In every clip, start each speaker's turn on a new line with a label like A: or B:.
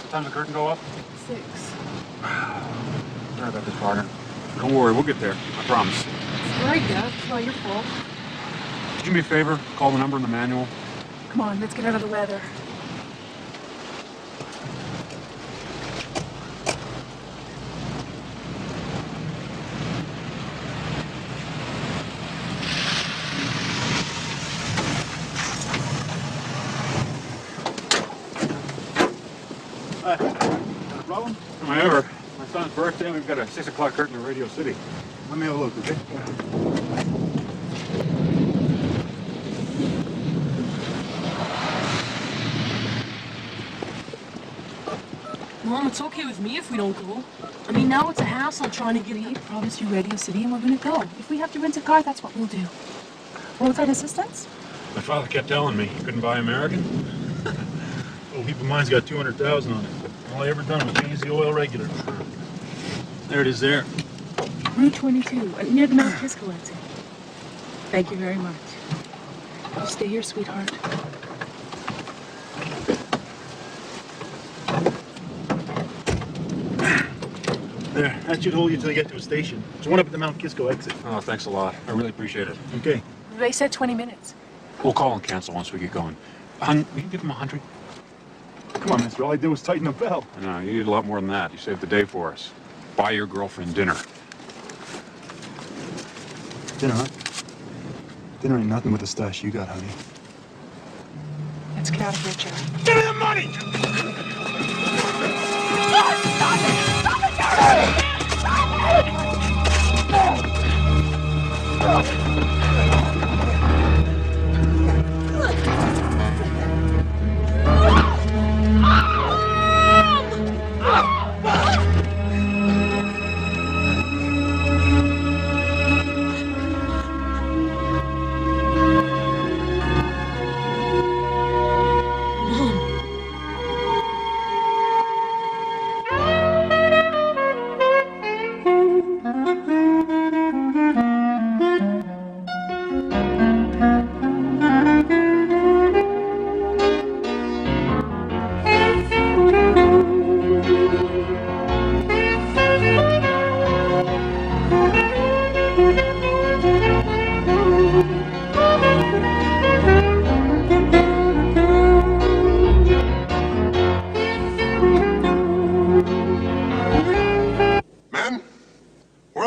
A: What time does the curtain go up?
B: 6.
A: Sorry about this, partner. Don't worry, we'll get there. I promise.
B: Sorry, Dad. It's not your fault.
A: Could you do me a favor? Call the number in the manual.
B: Come on, let's get out of the weather.
A: Hi. Got a problem? Am I ever? My son's birthday, and we've got a 6 o'clock curtain in Radio City. Let me have a look, okay?
B: Mom, it's okay with me if we don't go. I mean, now it's a hassle trying to get a province through Radio City, and we're gonna go. If we have to rent a car, that's what we'll do. Roadside assistance?
A: My father kept telling me he couldn't buy American. Oh, heap of mine's got 200,000 on it. All I ever done was change the oil regular. There it is there.
B: Route 22, near the Mount Kisco exit. Thank you very much. You stay here, sweetheart.
C: There, that should hold you till you get to a station. There's one up at the Mount Kisco exit.
A: Oh, thanks a lot. I really appreciate it.
C: Okay.
B: They said 20 minutes.
A: We'll call and cancel once we get going. Hun, will you give him 100?
C: Come on, mister. All I did was tighten the belt.
A: No, you need a lot more than that. You saved the day for us. Buy your girlfriend dinner.
C: Dinner, huh? Dinner ain't nothing with the stash you got, honey.
B: Let's get out of here, Jerry.
C: Give me the money!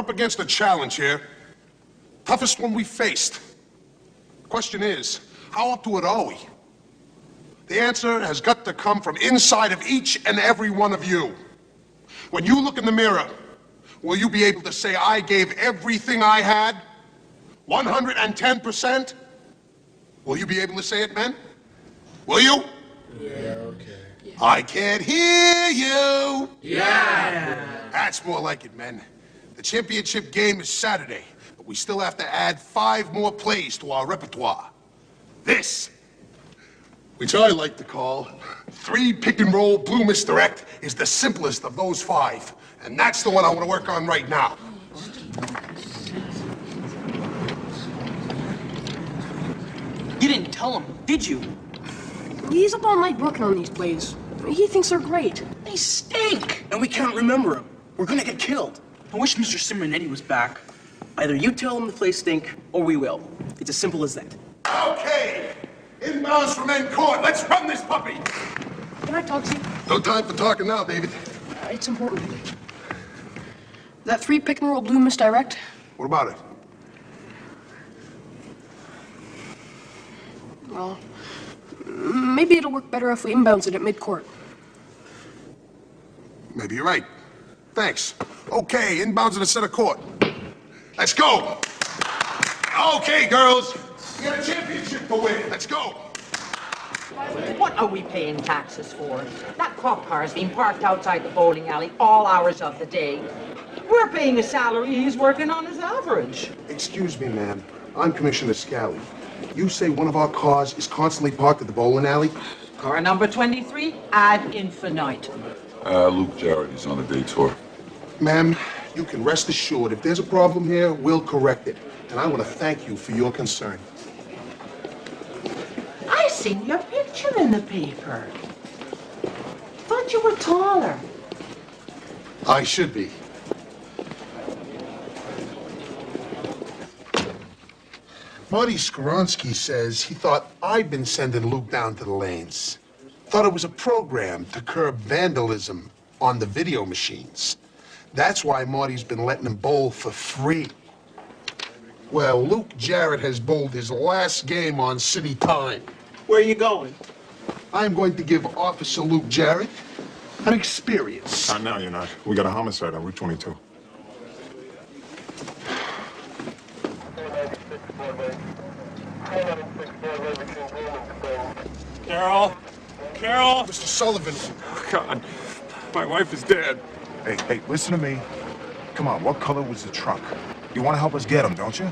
D: Against a challenge here. Toughest one we faced. Question is, how up to it are we? The answer has got to come from inside of each and every one of you. When you look in the mirror, will you be able to say, I gave everything I had? 110%? Will you be able to say it, men? Will you?
C: Yeah, okay.
D: Yeah. I can't hear you.
C: Yeah.
D: That's more like it, men. The championship game is Saturday, but we still have to add 5 more plays to our repertoire. This, which I like to call 3 pick-and-roll blue misdirect, is the simplest of those 5. And that's the one I want to work on right now.
E: You didn't tell him, did you?
B: He's up all night working on these plays. He thinks they're great.
E: They stink, and we can't remember them. We're gonna get killed. I wish Mr. Simonetti was back. Either you tell him the plays stink, or we will. It's as simple as that.
D: Okay, inbounds from end court. Let's run this puppy.
B: Can I talk to you?
D: No time for talking now, David.
B: It's important. That 3 pick-and-roll blue misdirect?
D: What about it?
B: Well, maybe it'll work better if we inbounds it at mid-court.
D: Maybe you're right. Thanks. Okay, inbounds in the center court. Let's go. Okay, girls. We got a championship to win. Let's go.
F: What are we paying taxes for? That cop car has been parked outside the bowling alley all hours of the day. We're paying a salary he's working on his average.
D: Excuse me, ma'am. I'm Commissioner Scally. You say one of our cars is constantly parked at the bowling alley?
F: Car number 23, ad infinitum.
G: Luke Jarrett, he's on a day tour.
D: Ma'am, you can rest assured if there's a problem here, we'll correct it. And I want to thank you for your concern.
F: I seen your picture in the paper. But thought you were taller.
D: I should be. Marty Skoronsky says he thought I'd been sending Luke down to the lanes. Thought it was a program to curb vandalism on the video machines. That's why Marty's been letting him bowl for free. Well, Luke Jarrett has bowled his last game on city time.
E: Where are you going?
D: I'm going to give Officer Luke Jarrett an experience.
H: Not now, you're not. We got a homicide on Route 22.
A: Carol? Carol?
D: Mr. Sullivan.
H: Oh, God. My wife is dead. Hey, listen to me. Come on, what color was the truck? You want to help us get him, don't you?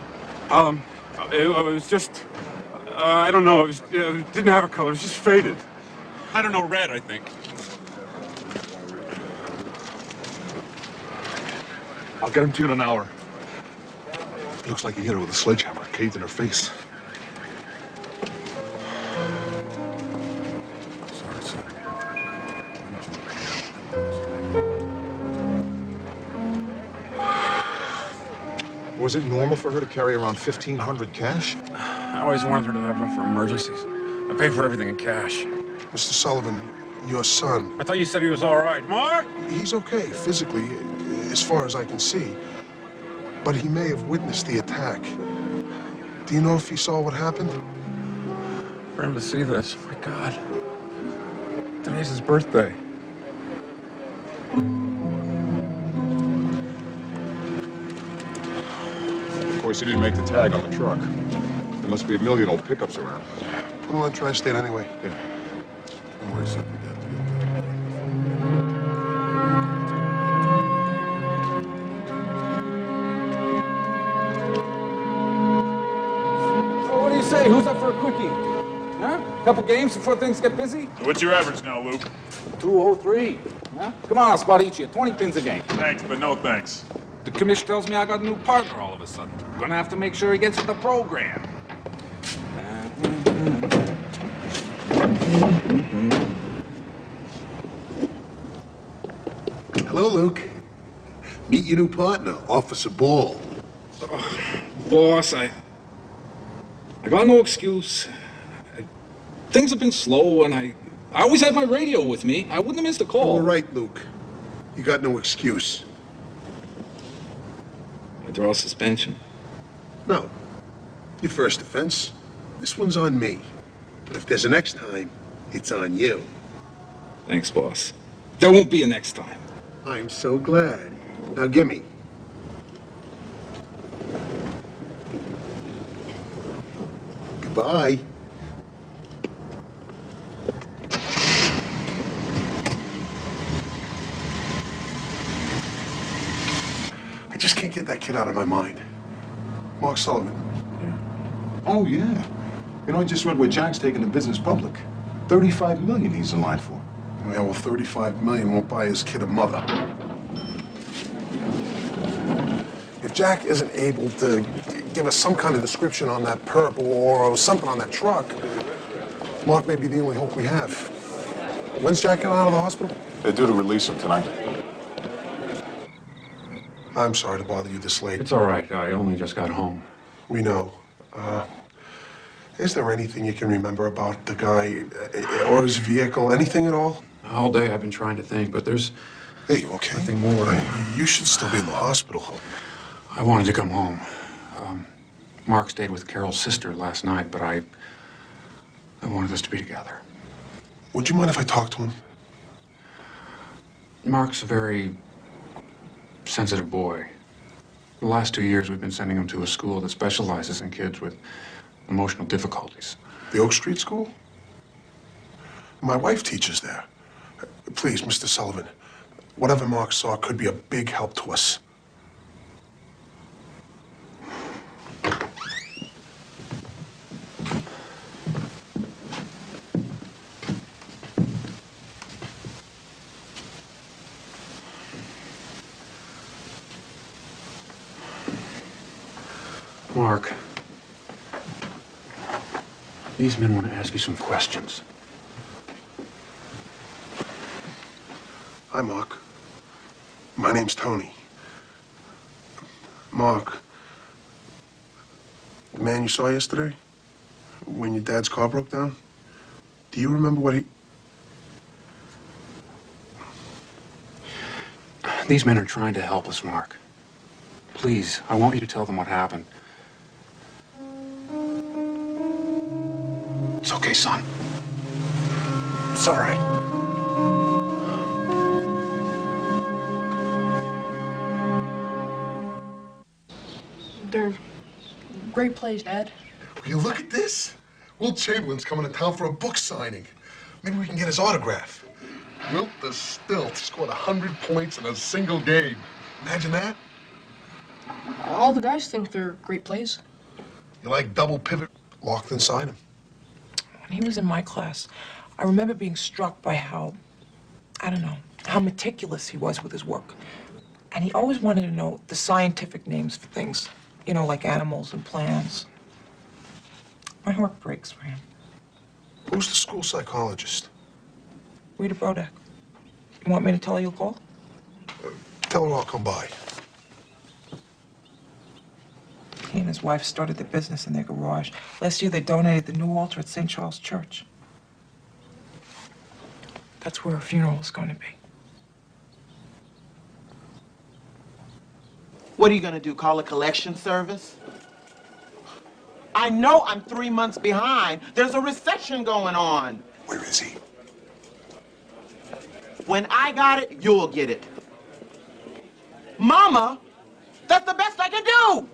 A: It was just, I don't know, it didn't have a color, it was just faded. I don't know, red, I think.
H: I'll get him to you in an hour. Looks like he hit her with a sledgehammer, caved in her face. Sorry, son. Was it normal for her to carry around $1,500 cash?
A: I always wanted her to have enough for emergencies. I paid for everything in cash.
D: Mr. Sullivan, your son.
A: I thought you said he was all right. Mark?
D: He's okay physically, as far as I can see. But he may have witnessed the attack. Do you know if he saw what happened?
A: For him to see this, my God. Today's his birthday.
H: Of course, he didn't make the tag on the truck. There must be a million old pickups around.
D: Put him on tri-state anyway.
H: Yeah. Don't worry, son.
I: So what do you say? Who's up for a quickie? Huh? Couple games before things get busy?
A: What's your average now, Luke?
I: 203. Huh? Come on, I'll spot each of you. 20 pins a game.
A: Thanks, but no thanks.
I: The commish tells me I got a new partner all of a sudden. Gonna have to make sure he gets with the program.
D: Hello, Luke. Meet your new partner, Officer Ball.
I: Boss, I got no excuse. Things have been slow, and I always had my radio with me. I wouldn't have missed a call.
D: All right, Luke. You got no excuse.
I: I draw suspension.
D: No. Your first offense. This one's on me. But if there's a next time, it's on you.
I: Thanks, boss. There won't be a next time.
D: I'm so glad. Now gimme. Goodbye. I just can't get that kid out of my mind. Mark Sullivan.
H: Oh, yeah. You know, I just read where Jack's taking the business public. $35 million he's in line for.
D: Yeah, well, $35 million won't buy his kid a mother. If Jack isn't able to give us some kind of description on that perp or something on that truck, Mark may be the only hope we have. When's Jack getting out of the hospital?
H: They're due to release him tonight.
D: I'm sorry to bother you this late.
A: It's all right. I only just got home.
D: We know. Is there anything you can remember about the guy or his vehicle? Anything at all?
A: All day I've been trying to think, but there's
D: Hey, you okay?
A: nothing more.
D: You should still be in the hospital.
A: I wanted to come home. Mark stayed with Carol's sister last night, but I wanted us to be together.
D: Would you mind if I talked to him?
A: Mark's a very sensitive boy. The last 2 years, we've been sending him to a school that specializes in kids with emotional difficulties.
D: The Oak Street School? My wife teaches there. Please, Mr. Sullivan, whatever Mark saw could be a big help to us.
A: Mark, these men want to ask you some questions.
D: Hi, Mark. My name's Tony. Mark, the man you saw yesterday, when your dad's car broke down, do you remember what he...
I: These men are trying to help us, Mark. Please, I want you to tell them what happened. It's okay, son. It's all right.
B: They're great plays, Dad.
D: Will you look at this? Wilt Chamberlain's coming to town for a book signing. Maybe we can get his autograph. Wilt the Stilt scored 100 points in a single game. Imagine that.
B: All the guys think they're great plays.
D: You like double pivot locked inside him.
J: When he was in my class, I remember being struck by how meticulous he was with his work. And he always wanted to know the scientific names for things, like animals and plants. My heart breaks for him.
D: Who's the school psychologist?
J: Rita Brodak. You want me to tell her you'll call?
D: Tell her I'll come by.
J: He and his wife started their business in their garage. Last year, they donated the new altar at St. Charles Church. That's where her funeral is going to be.
K: What are you gonna do, call a collection service? I know I'm 3 months behind. There's a recession going on.
D: Where is he?
K: When I got it, you'll get it. Mama, that's the best I can do.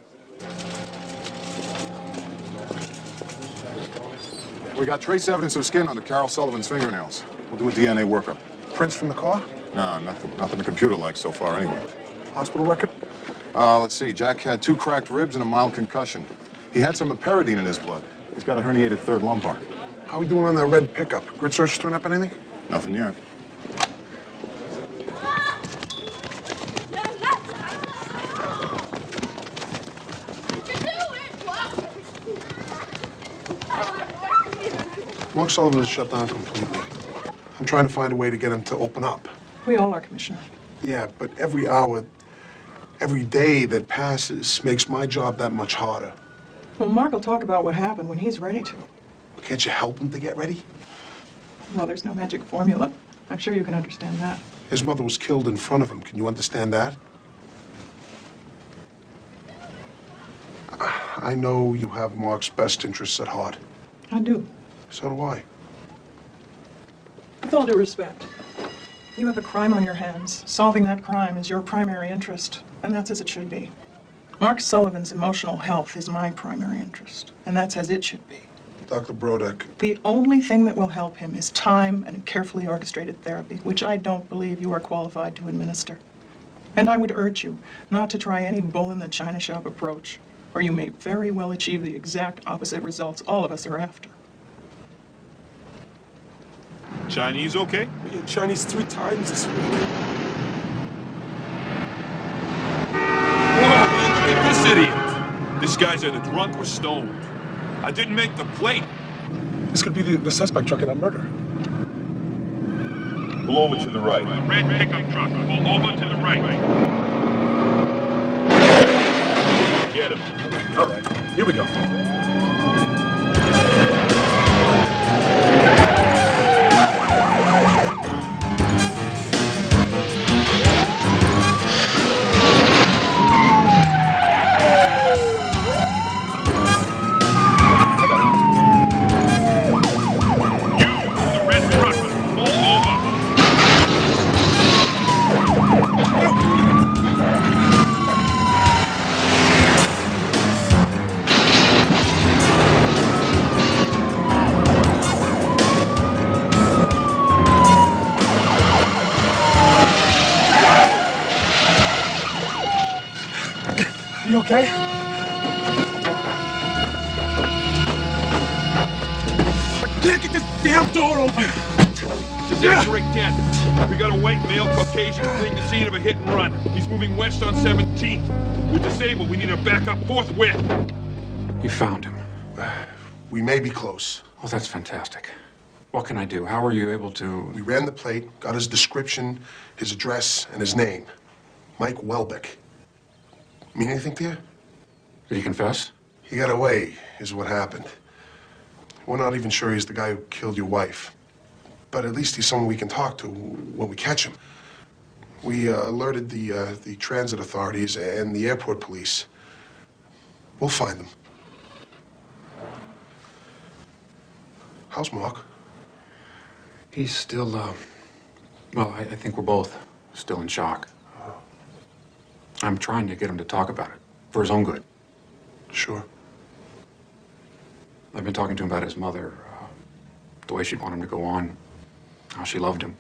H: We got trace evidence of skin under Carol Sullivan's fingernails. We'll do a DNA workup.
D: Prints from the car?
H: No, nothing the computer likes so far anyway.
D: Hospital record?
H: Let's see. Jack had 2 cracked ribs and a mild concussion. He had some iperidine in his blood. He's got a herniated third lumbar.
D: How are we doing on that red pickup? Grid search turn up anything?
H: Nothing yet.
D: Mark Sullivan is shut down completely. I'm trying to find a way to get him to open up.
J: We all are, Commissioner.
D: Yeah, but every hour, every day that passes makes my job that much harder.
J: Well, Mark will talk about what happened when he's ready to.
D: Can't you help him to get ready?
J: Well, there's no magic formula. I'm sure you can understand that.
D: His mother was killed in front of him. Can you understand that? I know you have Mark's best interests at heart.
J: I do.
D: So do I.
J: With all due respect, you have a crime on your hands. Solving that crime is your primary interest, and that's as it should be. Mark Sullivan's emotional health is my primary interest, and that's as it should be.
D: Dr. Brodak.
J: The only thing that will help him is time and carefully orchestrated therapy, which I don't believe you are qualified to administer. And I would urge you not to try any bull-in-the-china shop approach, or you may very well achieve the exact opposite results all of us are after.
A: Chinese okay?
D: We had Chinese 3 times this week.
L: Whoa, man, look at this idiot. This guy's either drunk or stoned. I didn't make the plate.
D: This could be the suspect truck in that murder.
L: Pull over to the right. Red pickup truck. Pull over to the right. Get him.
D: All right, here we go. You okay?
L: Can't get this damn door open! It's an X-ray death. We got a white male Caucasian fleeing the scene of a hit and run. He's moving west on 17th. We're disabled. We need a backup forthwith.
I: You found him.
D: We may be close.
I: Oh, that's fantastic.
M: What can I do? How were you able to...
D: We ran the plate, got his description, his address, and his name. Mike Welbeck. Mean anything to you?
M: Did he confess?
D: He got away, is what happened. We're not even sure he's the guy who killed your wife. But at least he's someone we can talk to when we catch him. We alerted the transit authorities and the airport police. We'll find them. How's Mark?
M: He's still, well, I think we're both still in shock. I'm trying to get him to talk about it, for his own good.
D: Sure.
M: I've been talking to him about his mother, the way she'd want him to go on, how she loved him.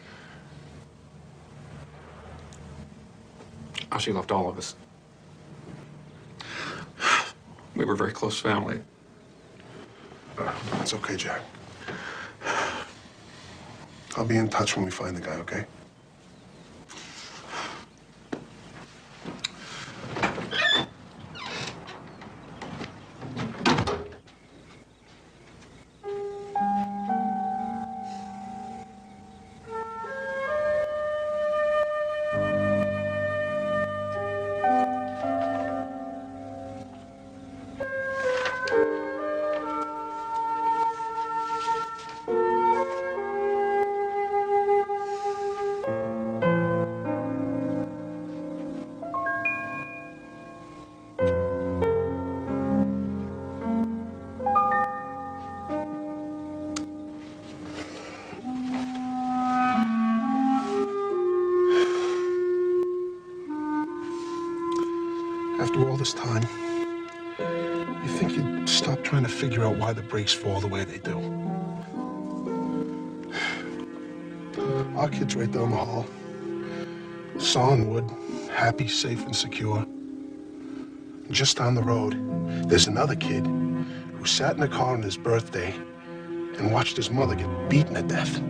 M: How she loved all of us. We were a very close family.
D: It's okay, Jack. I'll be in touch when we find the guy, okay? After all this time, you think you'd stop trying to figure out why the brakes fall the way they do. Our kid's right down the hall. Sawing wood, happy, safe, and secure. Just down the road, there's another kid who sat in a car on his birthday and watched his mother get beaten to death.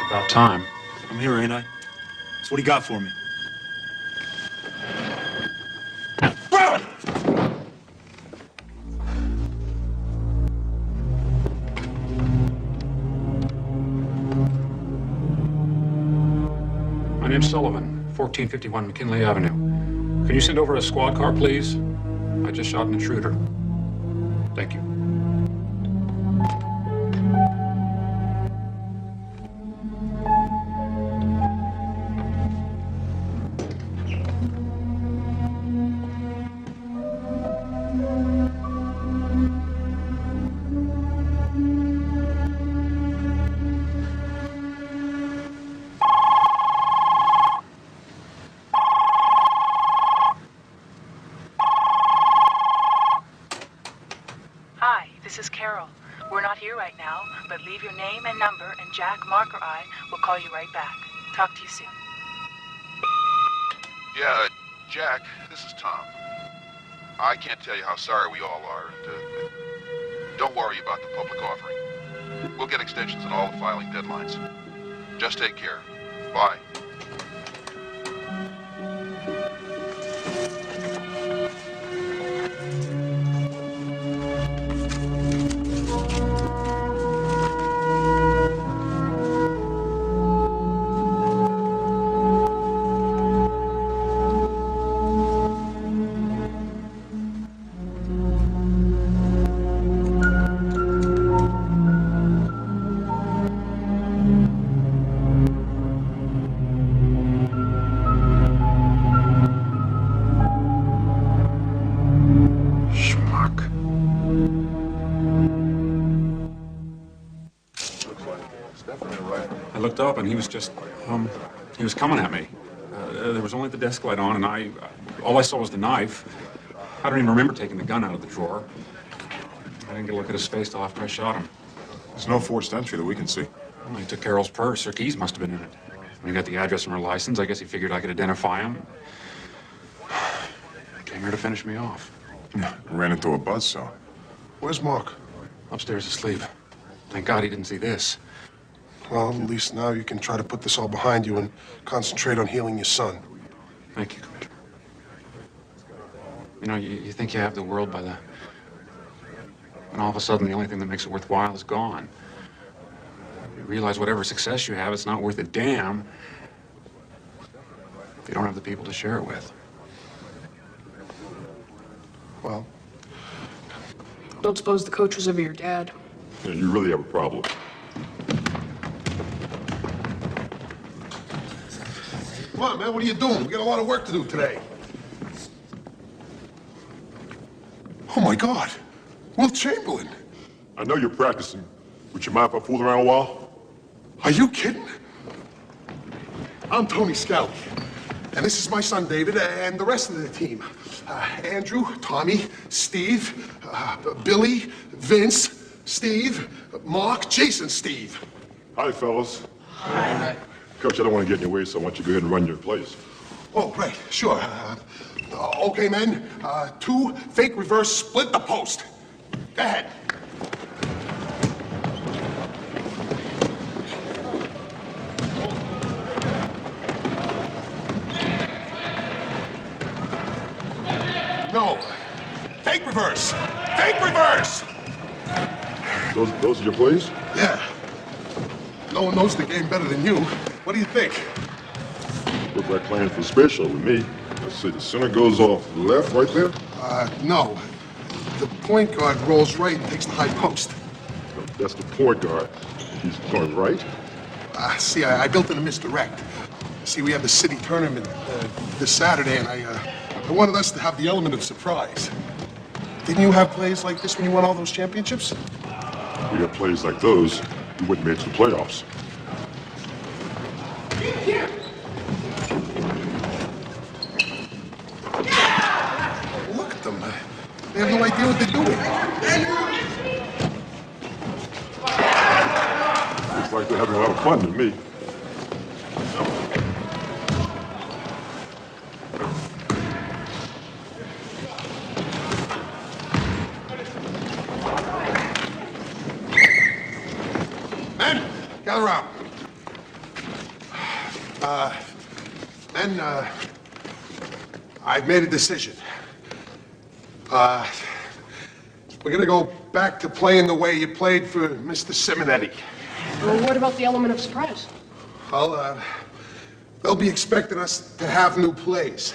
A: About time.
C: I'm here, ain't I? So what do you got for me?
M: My name's Sullivan, 1451 McKinley Avenue. Can you send over a squad car, please? I just shot an intruder. Thank you.
N: Hi, this is Carol. We're not here right now, but leave your name and number, and Jack, Mark, or I will call you right back. Talk to you soon.
G: Yeah, Jack, this is Tom. I can't tell you how sorry we all are, and don't worry about the public offering. We'll get extensions on all the filing deadlines. Just take care. Bye.
M: looked up and he was just, he was coming at me. There was only the desk light on, and all I saw was the knife. I don't even remember taking the gun out of the drawer. I didn't get a look at his face till after I shot him.
H: There's no forced entry that we can see.
M: Well, he took Carol's purse. Her keys must have been in it. When he got the address from her license, I guess he figured I could identify him. Came here to finish me off.
H: Ran into a buzzsaw.
D: Where's Mark?
M: Upstairs asleep. Thank God he didn't see this.
D: Well, at least now you can try to put this all behind you and concentrate on healing your son.
M: Thank you, Commissioner. You know, you think you have the world by the... And all of a sudden, the only thing that makes it worthwhile is gone. You realize whatever success you have, it's not worth a damn if you don't have the people to share it with.
D: Well,
B: Don't suppose the coach was ever your dad.
L: Yeah, you really have a problem.
D: come on, man, what are you doing? We got a lot of work to do today. Oh, my God. Will Chamberlain.
L: I know you're practicing. Would you mind if I fooled around a while?
D: Are you kidding? I'm Tony Scally, and this is my son David and the rest of the team. Andrew, Tommy, Steve, Billy, Vince, Steve, Mark, Jason, Steve.
L: Hi, fellas. Hi. Coach, I don't want to get in your way, so I want you to go ahead and run your plays.
D: Oh, right, sure. Okay, men. 2 fake reverse split the post. Go ahead. No. Fake reverse. Fake reverse.
L: Those are your plays?
D: Yeah. No one knows the game better than you. What do you think?
L: Look like playing for special with me. Let's see, the center goes off left right there?
D: No. The point guard rolls right and takes the high post.
L: That's the point guard. He's going right?
D: See, I built in a misdirect. See, we have the city tournament this Saturday, and I wanted us to have the element of surprise. Didn't you have plays like this when you won all those championships?
L: We got plays like those, we wouldn't make it to the playoffs.
D: Look at them. They have no idea what they're doing.
L: Looks like they're having a lot of fun to me.
D: Men, gather around. Men, I've made a decision. We're gonna go back to playing the way you played for Mr. Simonetti.
B: Well, what about the element of surprise?
D: Well, they'll be expecting us to have new plays.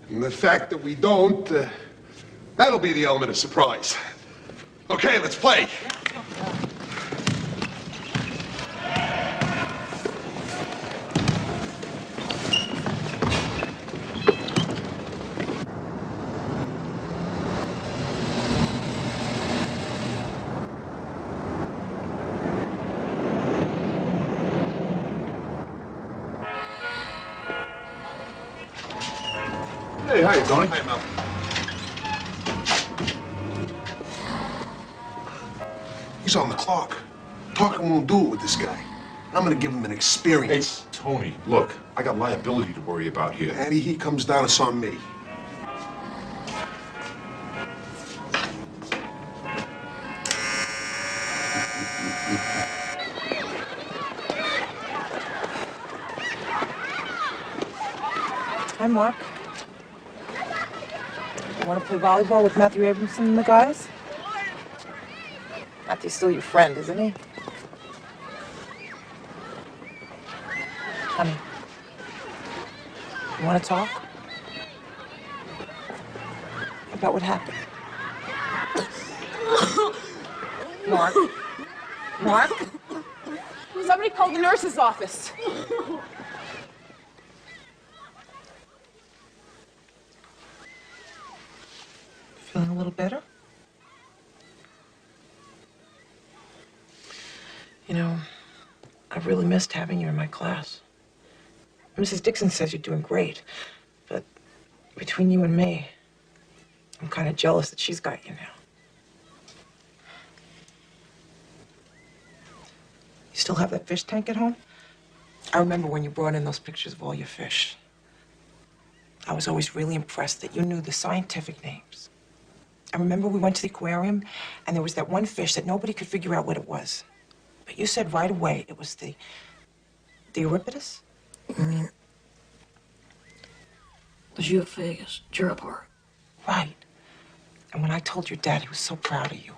D: And the fact that we don't, that'll be the element of surprise. Okay, let's play.
C: Hey, hi, Tony.
D: Hi, Mel. He's on the clock. Talking won't do it with this guy. I'm gonna give him an experience.
H: Hey, Tony, look, I got liability to worry about here.
D: And he comes down, it's on me.
O: Hi, Mark. You want to play volleyball with Matthew Abramson and the guys? Matthew's still your friend, isn't he? Honey, you want to talk? About what happened? Mark? Mark?
B: Somebody called the nurse's office.
O: Feeling a little better? You know, I I've really missed having you in my class. Mrs. Dixon says you're doing great, but between you and me, I'm kind of jealous that she's got you now. You still have that fish tank at home? I remember when you brought in those pictures of all your fish. I was always really impressed that you knew the scientific names. I remember we went to the aquarium, and there was that one fish that nobody could figure out what it was. But you said right away it was the Euripides?
B: I mean, the Geophagus, Gerapar.
O: Right. And when I told your dad, he was so proud of you.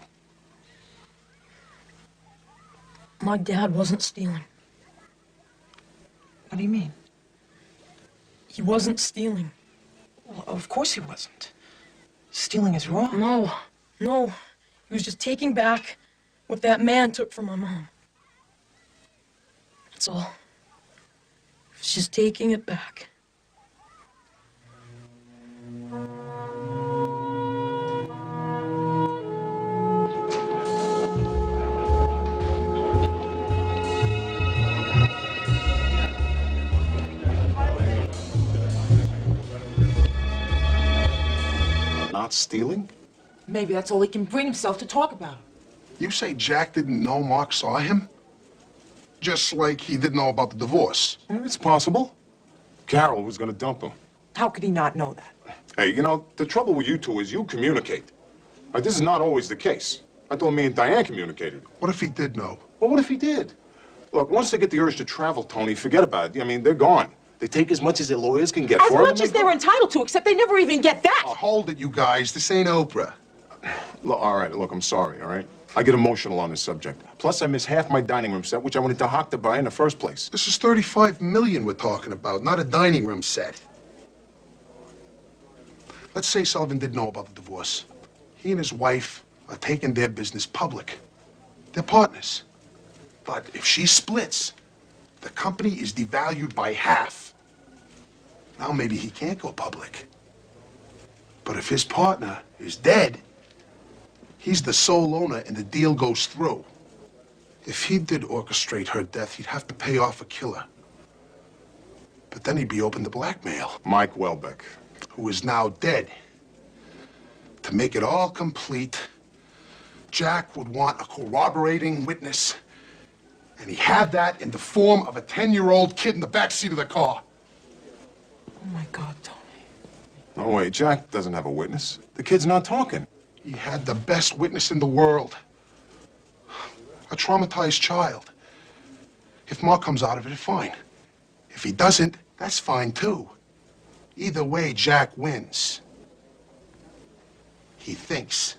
B: My dad wasn't stealing.
O: What do you mean?
B: He wasn't stealing.
O: Well, of course he wasn't. Stealing is wrong.
B: No. He was just taking back what that man took from my mom. That's all. He was just taking it back.
D: Not stealing?
O: Maybe that's all he can bring himself to talk about.
D: You say Jack didn't know Mark saw him? Just like he didn't know about the divorce.
H: It's possible. Carol was gonna dump him.
O: How could he not know that?
H: Hey, you know, the trouble with you two is you communicate. This is not always the case. I thought me and Diane communicated.
D: What if he did know?
H: Well, what if he did? Look, once they get the urge to travel, Tony, forget about it. I mean, they're gone. They take as much as their lawyers can get
O: As
H: for them.
O: much as they were entitled to, except they never even get that.
D: Oh, hold it, you guys. This ain't Oprah.
H: Look, all right, look, I'm sorry, all right? I get emotional on this subject. Plus, I miss half my dining room set, which I wanted to Hawk to buy in the first place.
D: This is $35 million we're talking about, not a dining room set. Let's say Sullivan did know about the divorce. He and his wife are taking their business public. They're partners. But if she splits, the company is devalued by half. Now maybe he can't go public. But if his partner is dead, he's the sole owner and the deal goes through. If he did orchestrate her death, he'd have to pay off a killer. But then he'd be open to blackmail.
H: Mike Welbeck.
D: Who is now dead. To make it all complete, Jack would want a corroborating witness. And he had that in the form of a 10-year-old kid in the backseat of the car.
O: Oh, my God, Tony.
H: No, wait, Jack doesn't have a witness. The kid's not talking.
D: He had the best witness in the world. A traumatized child. If Mark comes out of it, fine. If he doesn't, that's fine, too. Either way, Jack wins. He thinks.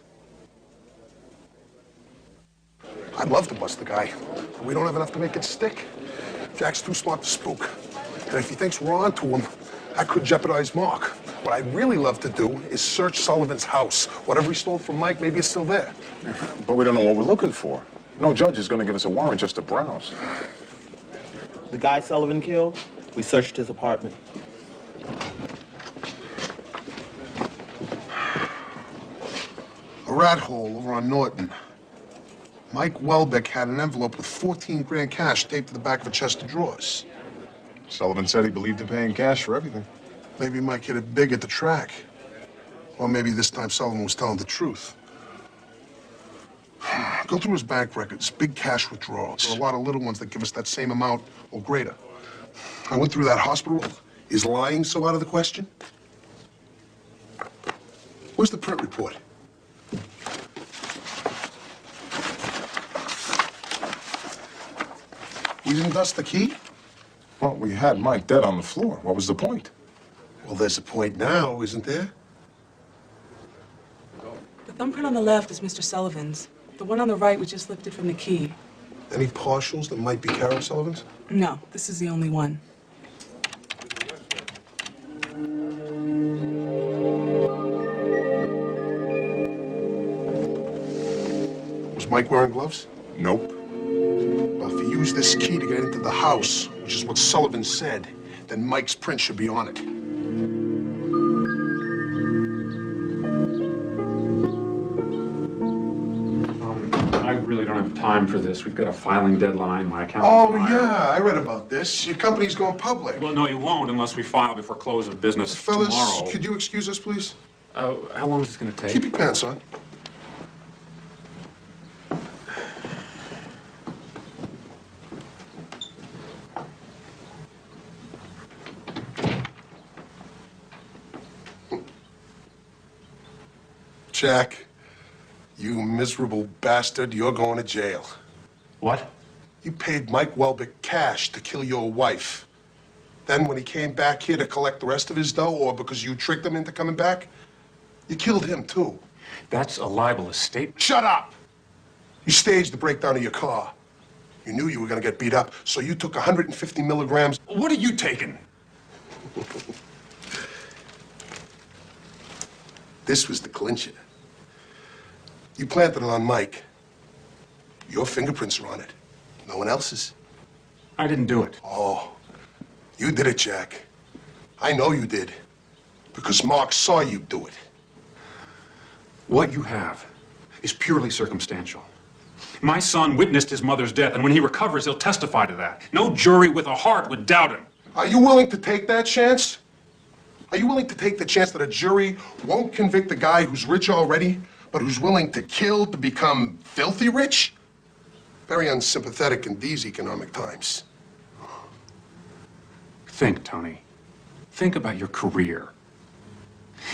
D: I'd love to bust the guy, but we don't have enough to make it stick. Jack's too smart to spook. And if he thinks we're on to him, that could jeopardize Mark. What I'd really love to do is search Sullivan's house. Whatever he stole from Mike, maybe it's still there.
H: But we don't know what we're looking for. No judge is going to give us a warrant just to browse.
K: The guy Sullivan killed, we searched his apartment.
D: A rat hole over on Norton. Mike Welbeck had an envelope with 14 grand cash taped to the back of a chest of drawers.
H: Sullivan said he believed in paying cash for everything.
D: Maybe Mike hit it big at the track. Or maybe this time Sullivan was telling the truth. Go through his bank records, big cash withdrawals. There are a lot of little ones that give us that same amount or greater. I went through that hospital. Is lying so out of the question? Where's the print report? We didn't dust the key?
H: Well, we had Mike dead on the floor. What was the point?
D: Well, there's a point now, isn't there?
J: The thumbprint on the left is Mr. Sullivan's. The one on the right was just lifted from the key.
D: Any partials that might be Carol Sullivan's?
J: No, this is the only one.
D: Was Mike wearing gloves?
H: Nope.
D: Well, if he used this key to get into the house, which is what Sullivan said, then Mike's print should be on it.
M: I really don't have time for this. We've got a filing deadline. My accountant's
D: Oh,
M: fired.
D: yeah, I read about this. Your company's going public.
M: Well, no, you won't unless we file before close of business
D: Fellas,
M: tomorrow.
D: could you excuse us, please?
M: How long is this going to take?
D: Keep your pants on. Jack, you miserable bastard, you're going to jail.
M: What?
D: You paid Mike Welbeck cash to kill your wife. Then when he came back here to collect the rest of his dough, or because you tricked him into coming back, you killed him too.
M: That's a libelous statement.
D: Shut up! You staged the breakdown of your car. You knew you were gonna get beat up, so you took 150 milligrams.
M: What are you taking?
D: This was the clincher. You planted it on Mike. Your fingerprints are on it. No one else's.
M: I didn't do it.
D: Oh, you did it, Jack. I know you did. Because Mark saw you do it.
M: What you have is purely circumstantial. My son witnessed his mother's death, and when he recovers, he'll testify to that. No jury with a heart would doubt him.
D: Are you willing to take that chance? Are you willing to take the chance that a jury won't convict a guy who's rich already, but who's willing to kill to become filthy rich? Very unsympathetic in these economic times.
M: Think, Tony. Think about your career.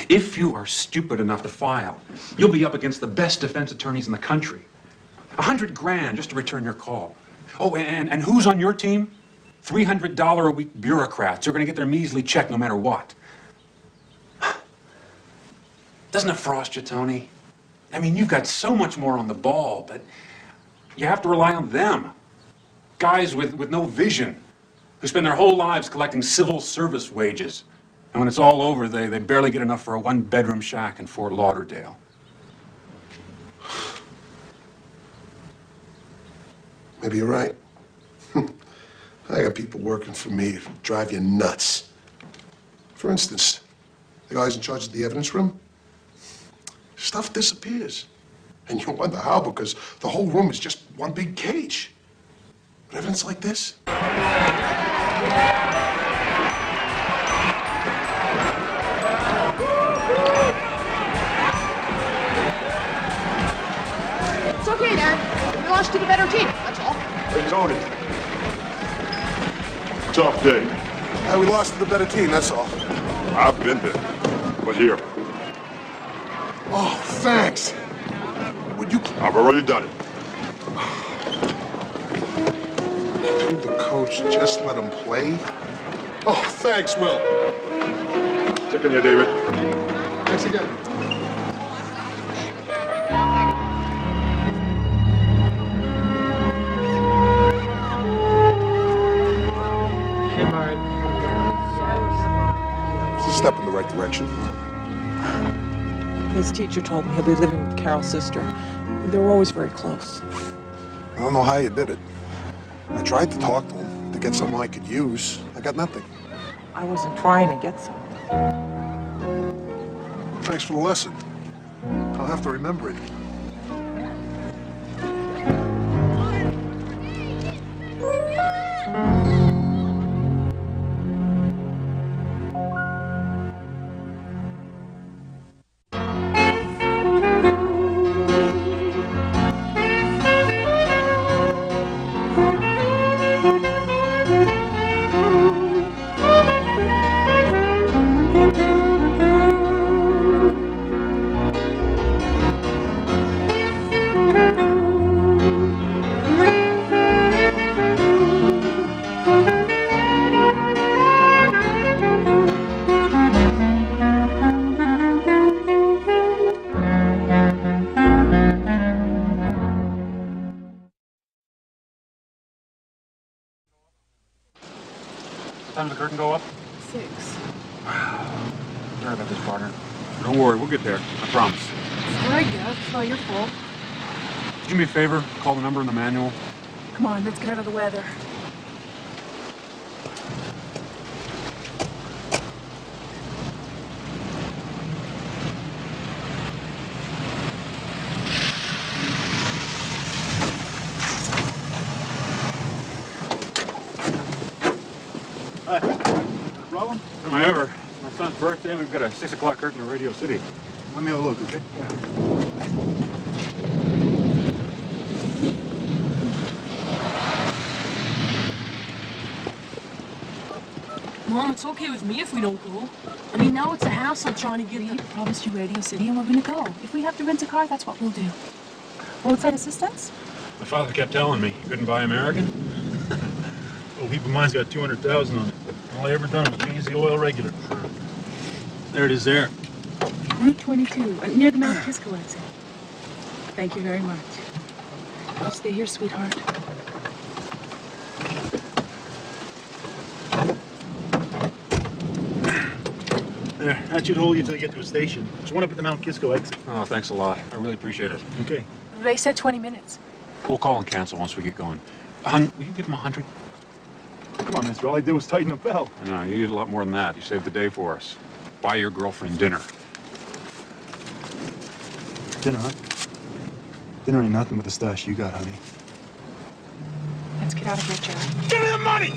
M: If you are stupid enough to file, you'll be up against the best defense attorneys in the country. $100 grand just to return your call. Oh, and who's on your team? $300 a week bureaucrats who are going to get their measly check no matter what. Doesn't it frost you, Tony? I mean, you've got so much more on the ball, but you have to rely on them. Guys with no vision, who spend their whole lives collecting civil service wages. And when it's all over, they barely get enough for a one-bedroom shack in Fort Lauderdale.
D: Maybe you're right. I got people working for me who drive you nuts. For instance, the guys in charge of the evidence room, stuff disappears. And you wonder how, because the whole room is just one big cage. But evidence like this?
P: It's okay, Dad. We lost to the better team, that's all.
L: Hey, Tony. Tough day.
D: We lost to the better team, that's all.
L: I've been there. But here.
D: Oh, thanks. Would you...
L: I've already done it.
D: Did the coach just let him play? Oh, thanks, Will.
L: Check in here, David.
D: Thanks again.
O: Hey, Mark.
D: It's a step in the right direction.
O: His teacher told me he'll be living with Carol's sister. They were always very close.
D: I don't know how you did it. I tried to talk to him, to get something I could use. I got nothing.
O: I wasn't trying to get something.
D: Thanks for the lesson. I'll have to remember it.
M: Time does the curtain go up?
B: 6.
M: Sorry about this, partner. Don't worry, we'll get there. I promise.
B: Sorry, I guess. It's not your fault.
M: Could you do me a favor? Call the number in the manual.
B: Come on, let's get out of the weather.
M: we've got a 6 o'clock curtain in Radio City.
C: Let me have a look, okay?
B: Mom, it's okay with me if we don't go. I mean, now it's a hassle trying to get Ep promised you Radio City, and we're gonna go. If we have to rent a car, that's what we'll do. Roadside assistance?
A: My father kept telling me he couldn't buy American. Oh, heap of mine's got 200,000 on it. All I ever done was change the oil regular. There it is there.
B: Route 22, near the Mount Kisco exit. Thank you very much. I'll stay here, sweetheart.
C: There, that should hold you till you get to a station. There's one up at the Mount Kisco exit.
M: Oh, thanks a lot. I really appreciate it.
C: Okay.
B: They said 20 minutes.
M: We'll call and cancel once we get going. Hun, will you give him 100?
C: Come on, mister. All I did was tighten the belt.
M: No, you did a lot more than that. You saved the day for us. Buy your girlfriend dinner.
C: Dinner, huh? Dinner ain't nothing but the stash you got, honey.
B: Let's get out of here, Jerry.
L: Give me the money!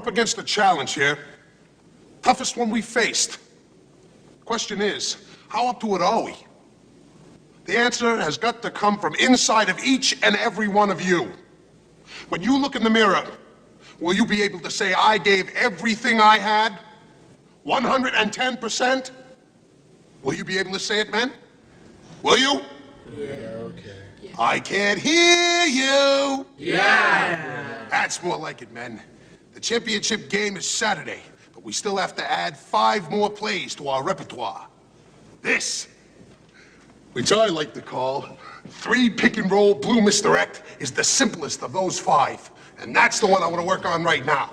D: Against a challenge here. Toughest one we faced. Question is, how up to it are we? The answer has got to come from inside of each and every one of you. When you look in the mirror, will you be able to say, I gave everything I had? 110%? Will you be able to say it, men? Will you?
K: Yeah, okay.
D: I can't hear you.
K: Yeah.
D: That's more like it, men. The championship game is Saturday, but we still have to add 5 more plays to our repertoire. This, which I like to call 3 pick-and-roll blue misdirect, is the simplest of those 5. And that's the one I want to work on right now.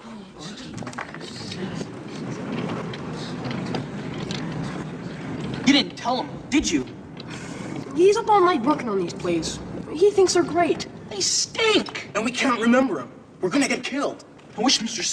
E: You didn't tell him, did you?
B: He's up all night working on these plays. He thinks they're great.
E: They stink! And we can't remember them. We're gonna get killed. I wish Mr.